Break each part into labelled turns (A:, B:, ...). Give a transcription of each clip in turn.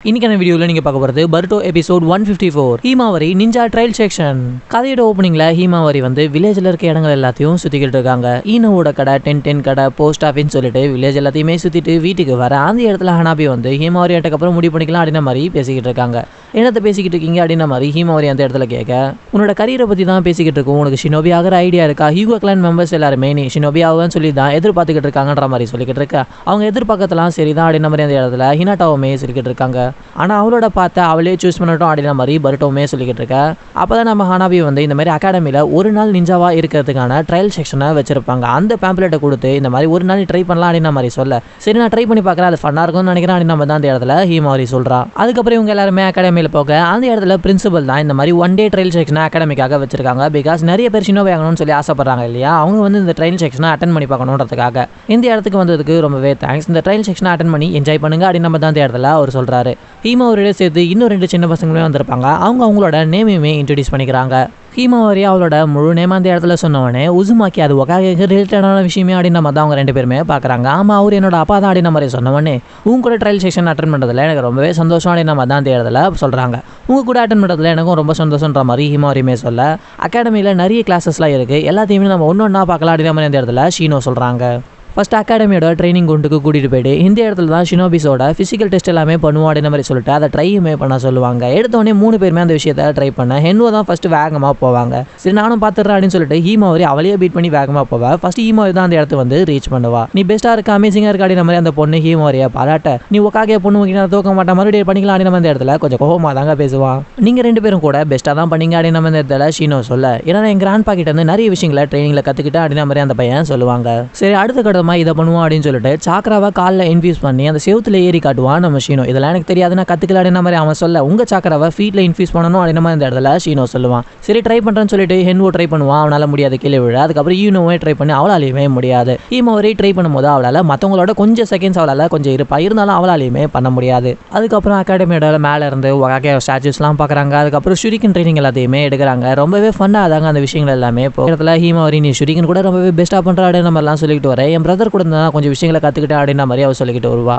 A: இன்னைக்கான வீடியோவில் நீங்கள் பார்க்க போகிறது Boruto episode 154 Himawari ninja trial section. கதையோட ஓப்பனிங்கில் ஹீமாவரி வந்து வில்லேஜில் இருக்க இடங்கள் எல்லாத்தையும் சுற்றிக்கிட்டு இருக்காங்க. ஈனோட கடை 10 கடை போஸ்ட் ஆஃபீஸ்னு சொல்லிட்டு வில்லேஜ் எல்லாத்தையுமே சுற்றிட்டு வீட்டுக்கு வர அந்த இடத்துல ஹனாபி வந்து ஹீமாவரி அப்புறம் முடிவு பண்ணிக்கலாம் அப்படின்ற மாதிரி பேசிக்கிட்டு இருக்காங்க. என்னத்தை பேசிக்கிட்டு இருக்கீங்க அப்படின்ற மாதிரி ஹீமாவரி அந்த இடத்துல கேட்க, உன்னோட கரியரை பற்றி தான் பேசிக்கிட்டு இருக்கோம், உனக்கு ஷினோபி ஆகிற ஐடியா இருக்கா? ஹியூகோ கிளான் மெம்பர்ஸ் எல்லாருமே நீ ஷினோபி ஆகுன்னு சொல்லி தான் எதிர்பார்த்துக்கிட்டு இருக்காங்கன்ற மாதிரி சொல்லிக்கிட்டு இருக்கா. அவங்க எதிர்பார்க்கத்தெல்லாம் சரி தான் அப்படின்ற மாதிரி அந்த இடத்துல ஹினாட்டாவுமே சொல்லிக்கிட்டு இருக்காங்க. ஆனால் அவளோட பார்த்து அவளே சூஸ் பண்ணட்டும் அப்படின்ற மாதிரி பருட்டோவுமே சொல்லிக்கிட்டு இருக்கா. அப்போ தான் நம்ம ஹனாபி வந்து இந்த மாதிரி அகாடமியில் ஒரு நாள் நிஞ்சாவாக இருக்கிறதுக்கான ட்ரையல் செக்ஷனை வச்சிருப்பாங்க. அந்த பேம்ப்ளெட்டை கொடுத்து இந்த மாதிரி ஒரு நாள் ட்ரை பண்ணலாம் அப்படின்ற மாதிரி சொல்ல, சரி நான் ட்ரை பண்ணி பார்க்குறேன், அது ஃபன்னாக இருக்கும்னு நினைக்கிறேன் அப்படின்னு நம்ம தான் அந்த இடத்துல ஹீமாவரி சொல்கிறா. அதுக்கப்புறம் இவங்க எல்லாருமே அகாடமியில் போக அந்த இடத்துல பிரின்சிபல் தான் இந்த மாதிரி 1 டே ட்ரையல் செக்ஷனை அகாடமிக்காக வச்சிருக்காங்க. பிகாஸ் நிறைய பேர் ஷினோபி ஆகணும்னு சொல்லி ஆசைப்படுறாங்க இல்லையா, அவங்க வந்து இந்த ட்ரையல் செக்ஷனை அட்டன் பண்ணி பார்க்கணுன்றதுக்காக இந்த இடத்துக்கு வந்ததுக்கு ரொம்பவே தேங்க்ஸ். இந்த ட்ரையல் செக்ஷனை அட்டன் பண்ணி என்ஜாய் பண்ணுங்க அப்படின்னு நம்ம தான் அந்த இடத்துல அவர் சொல்கிறாரு. ஹீமாவரியோட சேர்த்து இன்னும் 2 சின்ன பசங்களுமே வந்திருப்பாங்க. அவங்களோட நேமையுமே இன்ட்ரடியூஸ் பண்ணிக்கிறாங்க. ஹீமாவரி அவளோட முழு நேம் அந்த இடத்துல சொன்னவனே உசுமாக்கி அது ஒகாகேக்கு ரிலேட்டடான விஷயமே அப்படின்னு நம்ம தான் அவங்க 2 பேருமே பார்க்குறாங்க. ஆமாம், அவர் என்னோட அப்பா தான் அப்படின்னு மாதிரி சொன்னவனே உங்க கூட ட்ரையல் செக்ஷன் அட்டன் பண்ணுறதுல எனக்கு ரொம்பவே சந்தோஷம் அப்படின்னு நம்ம தான் அந்த இடத்துல சொல்கிறாங்க. உங்கள் கூட அட்டன் பண்ணுறதுல எனக்கும் ரொம்ப சந்தோஷன்ற மாதிரி ஹீமாவரியுமே சொல்ல, அகாடமியில் நிறைய கிளாஸஸ்லாம் இருக்குது, எல்லாத்தையுமே நம்ம ஒன்றா பார்க்கலாம் அப்படின்ற மாதிரி அந்த இடத்துல ஷீனோ சொல்கிறாங்க. ஃபஸ்ட் அகாடமியோட ட்ரைனிங் குண்டுக்கு கூட்டிகிட்டு போய்ட்டு இந்த இடத்துல தான் ஷினோபிஸோட ஃபிசிக்கல் டெஸ்ட் எல்லாமே பண்ணுவோம் அப்படின்ற மாதிரி சொல்லிட்டு அதை ட்ரையுமே பண்ண சொல்லுவாங்க. எடுத்தோடனே 3 பேருமே அந்த விஷயத்தை ட்ரை பண்ண ஹென்வோ தான் ஃபஸ்ட்டு வேகமாக போவாங்க. சரி நானும் பார்த்துட்றேன் அப்படின்னு சொல்லிட்டு ஹீமாவரி அவளையே பீட் பண்ணி வேகமாக போவா. ஃபஸ்ட்டு ஹீமாவரி தான் அந்த இடத்த வந்து ரீச் பண்ணுவா. நீ பெஸ்ட்டாக இருக்க, அமேசிங்காக இருக்க அப்படின்ற மாதிரி அந்த பொண்ணு ஹீமாவரியை பாராட்ட, நீ உக்காக பொண்ணு வைக்கிற தூக்க மாட்டா, மறுபடியும் பண்ணிக்கலாம் அப்படின்னு அந்த இடத்துல கொஞ்சம் கோபமாக தாங்க பேசுவான். நீங்கள் 2 பேரும் கூட பெஸ்ட்டாக தான் பண்ணீங்க அப்படின்னு நம்ம இந்த இடத்துல ஷீனோ சொல்ல, ஏன்னா என் கிராண்ட் பாக்கிட்ட வந்து நிறைய விஷயங்களை ட்ரைனிங்கில் கற்றுக்கிட்டேன் அப்படின்ற மாதிரி அந்த பையன் சொல்லுவாங்க. சரி அடுத்த கட்டமாக இதை பண்ணுவோம் அப்படின்னு சொல்லிட்டு சாக்கராவை காலில் இன்ஃபியூஸ் பண்ணி அந்த செவுத்துல ஏறி காட்டுவான் நம்ம ஷீனோ. இதெல்லாம் எனக்கு தெரியாது, நான் கற்றுக்கல அப்படின்ற மாதிரி அவன் சொல்ல, உங்கள் சாக்கராவை ஃபீட்டில் இன்ஃபியூஸ் பண்ணணும் அப்படின்ற மாதிரி இந்த இடத்துல ஷீனோ சொல்லுவான். சரி ட்ரை பண்ணுறேன்னு சொல்லிட்டு ஹென்வோ ட்ரை பண்ணுவான், அவனால் முடியாது கீழே விழ. அதுக்கப்புறம் ஈனோவே ட்ரை பண்ணி அவளாலையுமே முடியாது. ஹீமாவரி ட்ரை பண்ணும்போது அவளால் மற்றவங்களோட கொஞ்சம் செகண்ட்ஸ் அவளால் கொஞ்சம் இருப்பா, இருந்தாலும் அவளாலையுமே பண்ண முடியாது. அதுக்கப்புறம் அகாடமியோட மேலே இருந்து வகை ஸ்டாச்சுஸ்லாம் பார்க்குறாங்க. அதுக்கப்புறம் ஷுரிக்கன் ட்ரைனிங் எல்லாத்தையுமே எடுக்கிறாங்க. ரொம்பவே ஃபன்னாக தாங்க அந்த விஷயங்கள் எல்லாமே. இப்போ இடத்துல ஹீமாவரி நீ ஷுரிக்கன் கூட ரொம்பவே பெஸ்ட்டாக பண்ணுற அப்படின்ற மாதிரிலாம் சொல்லிட்டு வரேன், என் பிரதர் கூட தான் கொஞ்சம் விஷயங்களை கற்றுக்கிட்டேன் அப்படின்ற மாதிரி அவர் சொல்லிக்கிட்டு வருவா.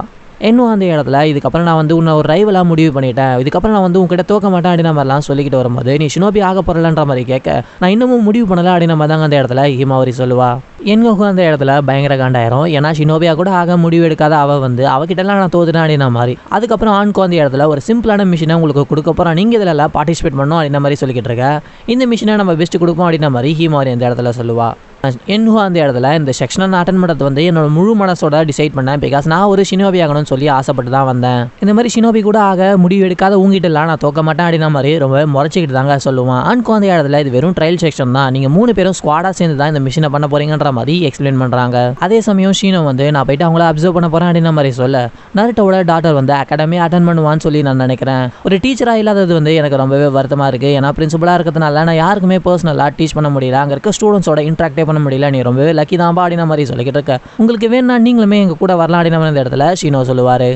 A: இன்னும் அந்த இடத்துல இதுக்கப்புறம் நான் வந்து உன்னை ஒரு ரைவலாக முடிவு பண்ணிட்டேன், இதுக்கப்புறம் நான் வந்து உங்ககிட்ட தோக்க மாட்டேன் அப்படின்ற மாதிரிலாம் சொல்லிக்கிட்டு வரும்போது, நீ ஷினோபி ஆக போறலன்ற மாதிரி கேட்க, நான் இன்னமும் முடிவு பண்ணலை அப்படின்ற மாதிரி தாங்க அந்த இடத்துல ஹீமாவரி சொல்லுவா. என்கோகு அந்த இடத்துல பயங்கர காண்டாயிரும். ஏன்னா ஷினோபியா கூட ஆக முடிவு எடுக்காத அவள் வந்து அவகிட்டலாம் நான் தோத்துட்டேன் அப்படின்ற மாதிரி. அதுக்கப்புறம் ஆண்கோ அந்த இடத்துல ஒரு சிம்பிளான மிஷினை உங்களுக்கு கொடுக்க போகிறோம், நீங்கள் இதில் பார்ட்டிசிபேட் பண்ணணும் அப்படின்ற மாதிரி சொல்லிக்கிட்டு இருக்க, இந்த மிஷினை நம்ம பெஸ்ட் கொடுப்போம் அப்படின்ற மாதிரி ஹீமாவரி அந்த இடத்துல சொல்லுவா. என்ஹோ அந்த இடத்துல இந்த செக்ஷனை நான் அட்டன் பண்ணுறது வந்து என்னோட முழு மனசோட டிசைட் பண்ணேன். பிகாஸ் நான் ஒரு ஷினோபி ஆகணும்னு சொல்லி ஆசைப்பட்டு தான் வந்தேன். இந்த மாதிரி ஷினோபி கூட ஆக முடிவு எடுக்காத உங்ககிட்டலாம் நான் தோக்க மாட்டேன் அப்படின்ற மாதிரி ரொம்ப முறைச்சிக்கிட்டு தாங்க சொல்லுவான். ஆண்கோ அந்த இடத்துல இது வெறும் ட்ரையல் செக்ஷன் தான், நீங்கள் 3 பேரும் ஸ்குவாடாக சேர்ந்து தான் இந்த மிஷினை பண்ண போறீங்கன்ற மாதிரி எக்ஸ்பிளைன் பண்ணுறாங்க. அதே சமயம் ஷீனோ வந்து நான் போயிட்டு அவங்கள அப்சர்வ் பண்ண போகிறேன் அப்படின்ற மாதிரி சொல்ல, நருட்டோட டாட்டர் வந்து அகாடமி அட்டன் பண்ணுவான்னு சொல்லி நான் நினைக்கிறேன். ஒரு டீச்சராக இல்லாதது வந்து எனக்கு ரொம்பவே வருத்தமாக இருக்குது. ஏன்னா பிரின்சிபலாக இருக்கிறதுனால நான் யாருக்குமே பர்சனலாக டீச் பண்ண முடியல, அங்கே இருக்க ஸ்டூடெண்ட்ஸோட இன்ட்ராக்டே பண்ண முடியல, நீ ரொம்ப லக்கி தான்பா அப்படின்ற மாதிரி சொல்லிக்கிட்டு இருக்க, உங்களுக்கு வேணா நீங்களுமே எங்க கூட வரலாம் அப்படின்ற இந்த இடத்துல ஷீனோ சொல்லுவாரு.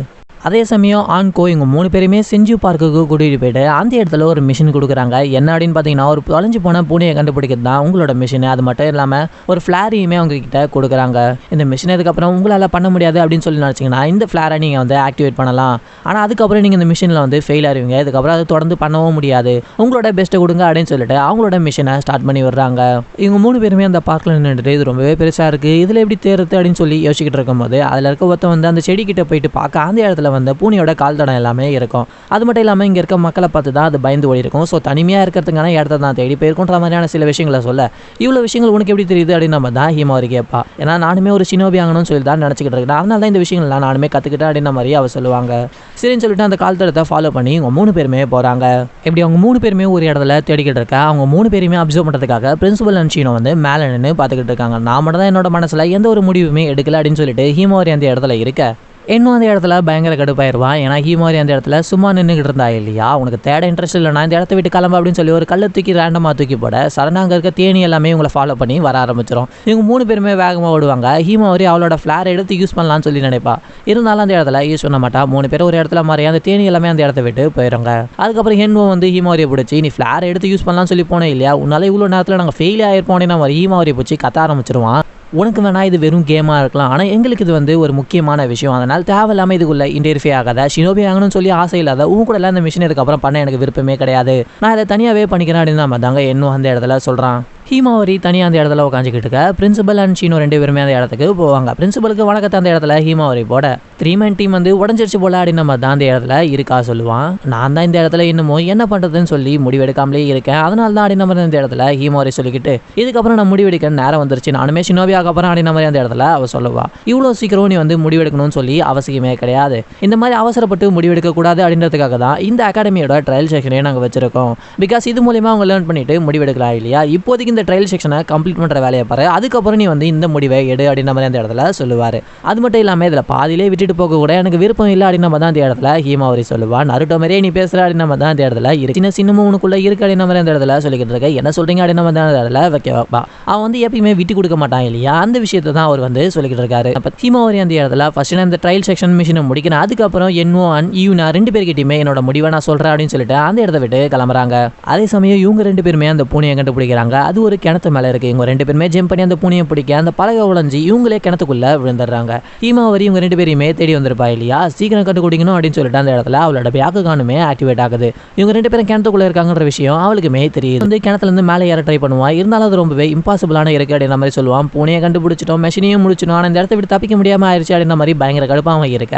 A: அதே சமயம் ஆண்கோ இவங்க 3 பேருமே செஞ்சு பார்க்குக்கு கூட்டிகிட்டு போயிட்டு அந்த இடத்துல ஒரு மிஷின் கொடுக்குறாங்க. என்ன அப்படின்னு பார்த்தீங்கன்னா, ஒரு தொலைஞ்சு போன பூனையை கண்டுபிடிக்கிறது தான் உங்களோட மிஷின். அது மட்டும் இல்லாமல் ஒரு ஃப்ளாரையுமே அவங்க கிட்ட கொடுக்குறாங்க. இந்த மிஷின் இதுக்கப்புறம் உங்களால் பண்ண முடியாது அப்படின்னு சொல்லி நினச்சிங்கன்னா இந்த ஃப்ளாரை நீங்கள் வந்து ஆக்டிவேட் பண்ணலாம். ஆனால் அதுக்கப்புறம் நீங்கள் இந்த மிஷினில் வந்து ஃபெயில் ஆகிடுவீங்க, இதுக்கப்புறம் அது தொடர்ந்து பண்ணவும் முடியாது, உங்களோட பெஸ்ட்டை கொடுங்க அப்படின்னு சொல்லிட்டு அவங்களோட மிஷினை ஸ்டார்ட் பண்ணி விடுறாங்க. இவங்க 3 பேருமே அந்த பார்க்கில் நின்றுட்டு இது ரொம்பவே பெருசாக இருக்குது, இதில் எப்படி தேர்றது அப்படின்னு சொல்லி யோசிச்சுக்கிட்டு இருக்கும்போது அதில் இருக்க ஒருத்தன் வந்து அந்த செடிக்கிட்ட போயிட்டு பார்க்க அந்த இடத்துல வந்து பூனையோட கால் தடம் எல்லாமே இருக்கும். அது மட்டும் இல்லாமல் இங்கே இருக்க மக்களை பார்த்து தான் அது பயந்து ஓடி இருக்கும். ஸோ தனிமையாக இருக்கிறதுக்கான இடத்த தான் தேடி போயிருக்குன்ற மாதிரியான சில விஷயங்களை சொல்ல, இவ்வளோ விஷயங்கள் உனக்கு எப்படி தெரியுது அப்படின்னு நம்ம தான் ஹீமாவரி கேட்பா. ஏன்னா நானுமே ஒரு ஷினோபி ஆகணும்னு சொல்லி தான் நினச்சிக்கிட்டு இருக்கேன், அதனால தான் இந்த விஷயங்கள்லாம் நானுமே கற்றுக்கிட்டேன் அப்படின்ற மாதிரி அவர் சொல்லுவாங்க. சரின்னு சொல்லிட்டு அந்த கால் தடத்தை ஃபாலோ பண்ணி இவங்க 3 பேருமே போகிறாங்க. இப்படி அவங்க 3 பேருமே ஒரு இடத்துல தேடிக்கிட்டு இருக்க, அவங்க 3 பேருமே அப்சர்வ் பண்ணுறதுக்காக பிரின்சிபல் அண்ட் ஷீனோ வந்து மேலே நின்று பார்த்துக்கிட்டு இருக்காங்க. நான் மட்டும் தான் என்னோட மனசில் எந்த ஒரு முடிவுமே எடுக்கல அப்படின்னு சொல்லிட்டு ஹீமாவரி அந்த இடத்துல இருக்க, இன்னும் அந்த இடத்துல பயங்கர கடுப்பாயிருவான். ஏன்னா ஹீமாவரி அந்த இடத்துல சும்மா நின்றுக்கிட்டு இருந்தா இல்லையா, உனக்கு தேட இன்ட்ரெஸ்ட் இல்லைனா இந்த இடத்த விட்டு கிளம்ப அப்படின்னு சொல்லி ஒரு கல்லை தூக்கி ரேண்டமாக தூக்கி போட சரணாங்க இருக்க தேனி எல்லாமே இவங்களை ஃபாலோ பண்ணி வர ஆரம்பிச்சிடும். இவங்க 3 பேருமே வேகமாக ஓடுவாங்க. ஹீமாவரி அவளோட ஃப்ளாரை எடுத்து யூஸ் பண்ணலான்னு சொல்லி நினைப்பா, இருந்தாலும் அந்த இடத்துல யூஸ் பண்ண மாட்டா. 3 பேரும் ஒரு இடத்துல மாறி அந்த தேனி எல்லாமே அந்த இடத்த விட்டு போயிடுங்க. அதுக்கப்புறம் ஹென்வோ வந்து ஹீமாவரியை பிடிச்சி நீ ஃப்ளாரை எடுத்து யூஸ் பண்ணலாம்னு சொல்லி போனேன் இல்லையா, உன்னால இவ்வளோ நேரத்தில் நாங்கள் ஃபெயில் ஆகிருப்போம் அப்படின்னு ஹீமாவரியை பிடிச்சி கத்த ஆரம்பிச்சிருவான். உனக்கு வேணா இது வெறும் கேமாக இருக்கலாம், ஆனால் எங்களுக்கு இது வந்து ஒரு முக்கியமான விஷயம், அதனால் தேவையில்லாமல் இதுக்குள்ள இன்டர்ஃபியர் ஆகாத, ஷினோபி ஆகணும்னு சொல்லி ஆசை இல்லாத, உங்க கூட எல்லாம் இந்த மிஷின் இதுக்கப்புறம் பண்ண எனக்கு விருப்பமே கிடையாது, நான் இதை தனியாகவே பண்ணிக்கிறேன் அப்படின்னு நம்ம தாங்க இன்னும் அந்த இடத்துல சொல்கிறான். ஹீமாவரி தனியாக அந்த இடத்துல உட்காந்துக்கிட்டு இருக்க பிரின்சிபல் அண்ட் ஷீனோ 2 பேருமே அந்த இடத்துக்கு போவாங்க. பிரின்சிபலுக்கு வணக்கத்தை அந்த இடத்துல ஹீமாவரி போட 3-man டீம் வந்து உடஞ்சிருச்சு போல அப்படின்னு நம்ம தான் அந்த இடத்துல இருக்கா சொல்லுவான். நான் தான் இந்த இடத்துல இன்னமும் என்ன பண்ணுறதுன்னு சொல்லி முடிவெடுக்காமலே இருக்கேன், அதனால தான் அப்படின்னு நம்ம இந்த இடத்துல ஹீமாவரி சொல்லிக்கிட்டு இதுக்கப்புறம் நான் முடிவெடுக்க நேரம் வந்துருச்சு, நானுமே ஷினோபி ஆக போகிறேன் அப்படின்னு மாதிரி அந்த இடத்துல அவள் சொல்லுவா. இவ்வளோ சீக்கிரம் நீ வந்து முடிவெடுக்கணும்னு சொல்லி அவசியமே கிடையாது, இந்த மாதிரி அவசரப்பட்டு முடிவெடுக்கக்கூடாது அப்படின்றதுக்காக தான் இந்த அகாடமியோட ட்ரையல் செக்ஷனே நாங்கள் வச்சிருக்கோம். பிகாஸ் இது மூலியமாக அவங்க லேர்ன் பண்ணிட்டு முடிவெடுக்கலாம் இல்லையா, இப்போதைக்கு இந்த ட்ரையல் செக்ஷனை கம்ப்ளீட் பண்ணுற வேலையை பாரு, அதுக்கப்புறம் நீ வந்து இந்த முடிவை எடு அப்படின்ற மாதிரி அந்த இடத்துல சொல்லுவார். அது மட்டும் இல்லாமல் இதில் பாதியிலே விட்டுட்டு போக கூட எனக்கு விருப்பம் இல்லை அப்படின்னு நம்ம தான் அந்த இடத்துல ஹீமாவரி சொல்லுவா. நருட்டோ மாதிரியே நீ பேசுகிற அப்படின்னு நம்ம தான் அந்த இடத்துல சின்ன சின்னமும் உனக்குள்ள இருக்கு அப்படின்னு மாதிரி அந்த இடத்துல சொல்லிக்கிட்டு இருக்க, என்ன சொல்கிறீங்க அப்படின்னு நம்ம தான் அந்த இடத்துல வைக்க வைப்பா. அவன் வந்து எப்பயுமே விட்டு கொடுக்க மாட்டான் இல்லையா, அந்த விஷயத்தை தான் அவர் வந்து சொல்லிக்கிட்டு இருக்காரு. அப்போ ஹீமாவரி அந்த இடத்துல ஃபர்ஸ்ட் இந்த ட்ரையல் செக்ஷன் மிஷினை முடிக்கிறேன், அதுக்கப்புறம் என்னோ அண்ட் ஈவனா 2 பேர்கிட்டையுமே என்னோட முடிவை நான் சொல்கிறேன் அப்படின்னு சொல்லிட்டு அந்த இடத்த விட்டு கிளம்புறாங்க. அதே சமயம் இவங்க 2 பேருமே அந்த பூனையை கண்டுபிடிக்கிறாங்க. அது ஒரு கிணத்து மேலே இருக்கு. இவங்க 2 பேருமே ஜம்ப் பண்ணி அந்த பூனையை பிடிக்க அந்த பலகை உடைஞ்சி இவங்களே கிணத்துக்குள்ள விழுந்துடுறாங்க. ஹீமாவரி இவங்க 2 பேரையுமே தேடி வந்திருப்பா இல்லையா, சீக்கிரம் கண்டுபிடிக்கணும் அப்படின்னு சொல்லிட்டு அந்த இடத்துல அவளோட பேக்குகானுமே ஆக்டிவேட் ஆகுது. இவங்க 2 பேரும் கிணத்துக்குள்ள இருக்காங்கன்ற விஷயம் அவளுக்குமே தெரியுது. வந்து கிணத்துல இருந்து மேலே ஏற ட்ரை பண்ணுவா, இருந்தாலும் அது ரொம்பவே இம்பாசிபிளான இருக்கு அப்படின்ற மாதிரி சொல்லுவான். பூனையை கண்டுபிடிச்சிட்டோம், மெஷினையும் முடிச்சிட்டோம், ஆனால் இந்த இடத்த விட்டு தப்பிக்க முடியாம ஆயிடுச்சு அப்படின்ற மாதிரி பயங்கர கடுப்பாக இருக்க.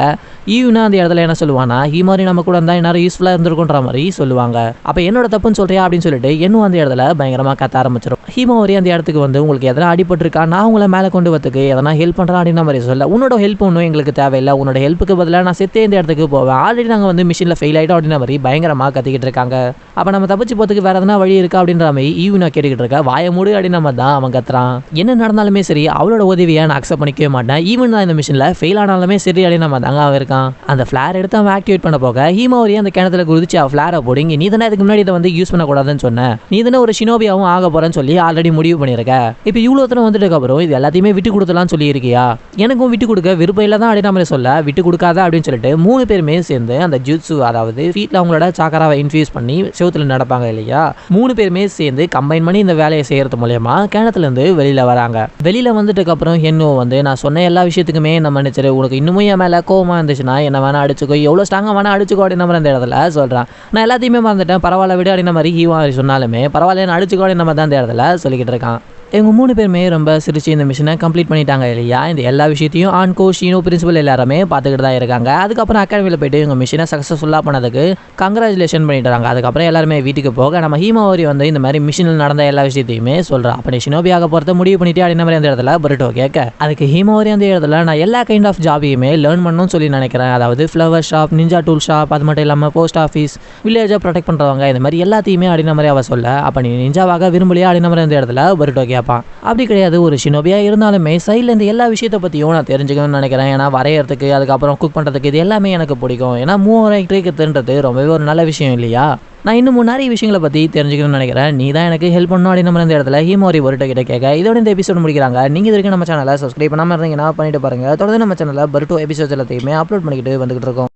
A: ஈவனா அந்த இடத்துல என்ன சொல்லுவானா, ஹீமாவரி நம்ம கூட இருந்தால் என்ன யூஸ்ஃபுல்லாக இருந்திருக்குன்ற மாதிரி சொல்லுவாங்க. அப்போ என்னோட தப்புன்னு சொல்றியா அப்படின்னு சொல்லிட்டு இன்னும் அந்த இடத்துல பயங்கரமாக கத்த ஆரம்பிச்சிடும். ஹீமாவரி அந்த இடத்துக்கு வந்து உங்களுக்கு எதனா அடிபட்டிருக்கா, நான் உங்களை மேலே கொண்டு வரதுக்கு எதனா ஹெல்ப் பண்ணுறேன் அப்படின்ற மாதிரி சொல்ல, உன்னோட ஹெல்ப் ஒன்றும் எங்களுக்கு தேவையில்லை, உன்னோட ஹெல்ப்புக்கு பதிலாக நான் செத்தே இந்த இடத்துக்கு போவேன், ஆல்ரெடி நாங்கள் வந்து மிஷினில் ஃபெயில் ஆகிட்டோம் அப்படின்ற மாதிரி பயங்கரமாக கத்திக்கிட்டு இருக்காங்க. அப்போ நம்ம தப்பிச்சு போகிறதுக்கு வேறு எதனா வழி இருக்கா அப்படின்ற மாதிரி ஈவனா கேட்டுக்கிட்டு இருக்கா. வாய மூடு அப்படின்னு நம்ம தான் அவன் கத்துறான். என்ன நடந்தாலுமே சரி அவளோட உதவியை நான் அக்செப்ட் பண்ணிக்கவே மாட்டேன், ஈவன் நான் இந்த மிஷினில் ஃபெயில் ஆனாலுமே சரி அப்படின்னு நம்ம தாங்க அவன் இருக்கான். அந்த ஃப்ளார் எடுத்து அவன் ஆக்டிவேட் பண்ண போக ஹீமாவரி அந்த கிணத்துல குதிச்சு அவள் ஃப்ளாரை போடுங்க, நீ தானே இதுக்கு முன்னாடி இதை வந்து யூஸ் பண்ணக்கூடாதுன்னு சொன்னேன், நீ தானே ஒரு ஷினோபியாவும் ஆக போகிறேன்னு சொல்லி ஆல்ரெடி முடிவு பண்ணியிருக்க, இப்போ இவ்வளோ தூரம் வந்துட்டு அப்புறம் இது எல்லாத்தையுமே விட்டு கொடுத்தலாம்னு சொல்லி இருக்கியா, எனக்கும் விட்டு கொடுக்க விருப்பம் இல்லை தான் அப்படின்னு நம்ம சொல்ல, விட்டு கொடுக்காத அப்படின்னு சொல்லிட்டு 3 பேருமே சேர்ந்து அந்த ஜுட்ஸு அதாவது ஃபீட்டில் அவங்களோட சாக்கராவை இன்ஃபியூஸ் பண்ணி செவுத்துல நடப்பாங்க இல்லையா, 3 பேருமே சேர்ந்து கம்பைன் பண்ணி இந்த வேலையை செய்யறது மூலயமா கிணத்துலேருந்து வெளியில் வராங்க. வெளியில் வந்துட்டுக்கு அப்புறம் என்னோ வந்து நான் சொன்ன எல்லா விஷயத்துக்குமே நம்ம நினைச்சிரு, உனக்கு இன்னமும் என் மேலே கோவமாக இருந்துச்சுன்னா என்ன வேணா அடிச்சுக்கோ, எவ்வளோ ஸ்ட்ராங்காக வேணா அடிச்சுக்கோ அப்படின்னு நம்ம அந்த இடத்துல சொல்கிறான். நான் எல்லாத்தையுமே மறந்துட்டேன், பரவாயில்ல விடு அப்படின்னு மாதிரி ஹீமாவரி சொன்னாலுமே பரவாயில்ல நான் அடிச்சுக்கோ அப்படின்னு நம்ம தான் அந்த இடத்துல சொல்லிக்கிட்டு இருக்கான். இவங்க 3 பேருமே ரொம்ப சிரிச்சு இந்த மிஷினை கம்ப்ளீட் பண்ணிட்டாங்க இல்லையா. இந்த எல்லா விஷயத்தையும் ஆன்கோ ஷீனோ பிரின்சிபல் எல்லாருமே பார்த்துக்கிட்டு தான் இருக்காங்க. அதுக்கப்புறம் அகாடமியில் போயிட்டு இவங்க மிஷினை சக்ஸஸ்ஃபுல்லாக பண்ணதுக்கு கங்க்ராச்சுலேஷன் பண்ணிட்டாங்க. அதுக்கப்புறம் எல்லாருமே வீட்டுக்கு போக நம்ம ஹீமாவரி வந்து இந்த மாதிரி மிஷினில் நடந்த எல்லா விஷயத்தையுமே சொல்கிறான். அப்போ நீ ஷினோபியாக போகிறத முடிவு பண்ணிட்டு அப்படின்ற மாதிரி அந்த இடத்துல பருட்டோ கேட்க, அதுக்கு ஹீமாவரி அந்த இடத்துல நான் எல்லா கைண்ட் ஆஃப் ஜாபையுமே லேர்ன் பண்ணணும்னு சொல்லி நினைக்கிறேன், அதாவது flower shop, ninja tool shop, அது மட்டும் இல்லாமல் போஸ்ட் ஆஃபீஸ், வில்லேஜை ப்ரொடெக்ட் பண்ணுறவங்க, இந்த மாதிரி எல்லாத்தையுமே அப்படின்ற மாதிரி அவள் சொல்ல, அப்போ நீ நிஞ்சாவாக விரும்பலையா அப்படின்ற மாதிரி அந்த இடத்துல பருட்டோ கேட்பான். அப்படி கிடையாது, ஒரு ஷினோபியா இருந்தாலுமே சைடில் இந்த எல்லா விஷயத்தை பற்றியும் நான் தெரிஞ்சுக்கணும்னு நினைக்கிறேன், ஏன்னா வரையறதுக்கு அதுக்கப்புறம் குக் பண்ணுறதுக்கு இது எல்லாமே எனக்கு பிடிக்கும், ஏன்னா மூவரைக்குன்றது ரொம்பவே ஒரு நல்ல விஷயம் இல்லையா, நான் இன்னும் நிறைய விஷயங்களை பற்றி தெரிஞ்சுக்கணும்னு நினைக்கிறேன், நீ தான் எனக்கு ஹெல்ப் பண்ணணும் அப்படின்னு நம்ம இந்த இடத்துல ஹீமாவரி பருட்டோ கிட்ட கேட்க, இதோட இந்த எபிசோட் முடிக்கிறாங்க. நீங்கள் இது வரைக்கும் நம்ம சேனலை சப்ஸ்கிரைப் பண்ணாமல் இருந்தீங்கன்னா பண்ணிட்டு பாருங்கள். தொடர்ந்து நம்ம சேனலில் பருட்டோ எபிசோட்ஸ் எல்லாத்தையுமே அப்லோட் பண்ணிக்கிட்டு வந்துகிட்டு இருக்கோம்.